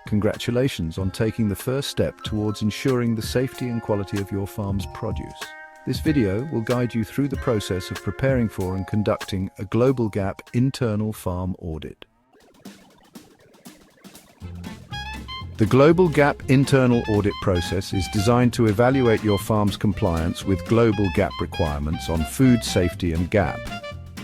Congratulations on taking the first step towards ensuring the safety and quality of your farm's produce. This video will guide you through the process of preparing for and conducting a GlobalGAP Internal Farm Audit. The GlobalGAP Internal Audit process is designed to evaluate your farm's compliance with global GAP requirements on food safety and GAP.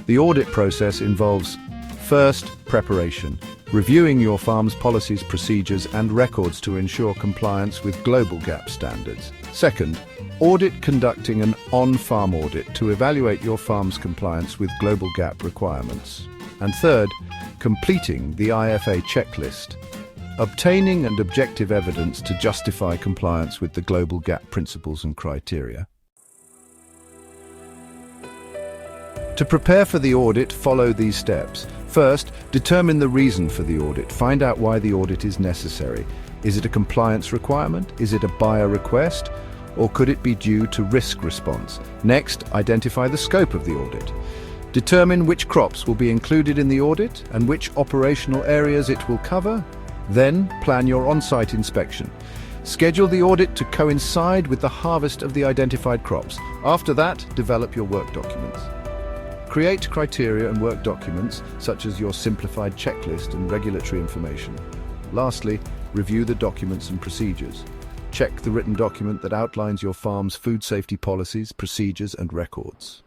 The audit process involves first, preparation, reviewing your farm's policies, procedures and records to ensure compliance with global GAP standards. Second, audit, conducting an on-farm audit to evaluate your farm's compliance with global GAP requirements. And third, completing the IFA checklist, obtaining and objective evidence to justify compliance with the global GAP principles and criteria. To prepare for the audit, follow these steps. First, determine the reason for the audit. Find out why the audit is necessary. Is it a compliance requirement? Is it a buyer request? Or could it be due to risk response? Next, identify the scope of the audit. Determine which crops will be included in the audit and which operational areas it will cover. Then, plan your on-site inspection. Schedule the audit to coincide with the harvest of the identified crops. After that, develop your work documents. Create criteria and work documents, such as your simplified checklist and regulatory information. Lastly, review the documents and procedures. Check the written document that outlines your farm's food safety policies, procedures, and records.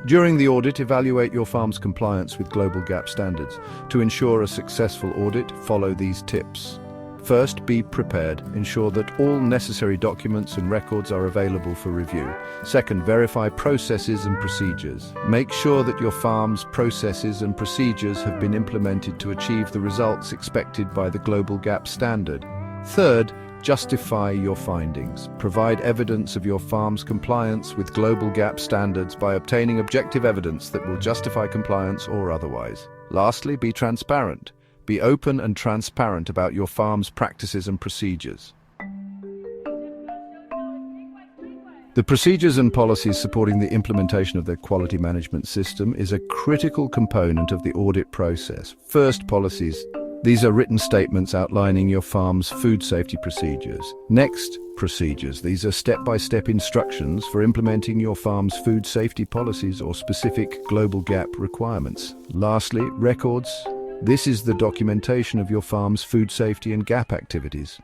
During the audit, evaluate your farm's compliance with global GAP standards. To ensure a successful audit, follow these tips. First, be prepared. Ensure that all necessary documents and records are available for review. Second, verify processes and procedures. Make sure that your farm's processes and procedures have been implemented to achieve the results expected by the global GAP standard. Third, justify your findings. Provide evidence of your farm's compliance with global GAP standards by obtaining objective evidence that will justify compliance or otherwise. Lastly, be transparent. Be open and transparent about your farm's practices and procedures. The procedures and policies supporting the implementation of their quality management system is a critical component of the audit process. First, policies. These are written statements outlining your farm's food safety procedures. Next, procedures. These are step-by-step instructions for implementing your farm's food safety policies or specific global GAP requirements. Lastly, records. This is the documentation of your farm's food safety and GAP activities.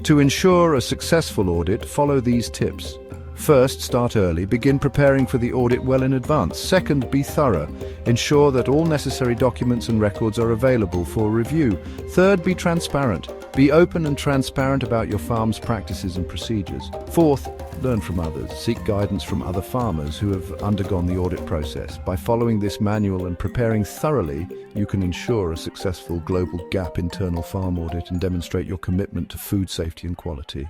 To ensure a successful audit, follow these tips. First, start early. Begin preparing for the audit well in advance. Second, be thorough. Ensure that all necessary documents and records are available for review. Third, be transparent. Be open and transparent about your farm's practices and procedures. Fourth, learn from others. Seek guidance from other farmers who have undergone the audit process. By following this manual and preparing thoroughly, you can ensure a successful global GAP internal farm audit and demonstrate your commitment to food safety and quality.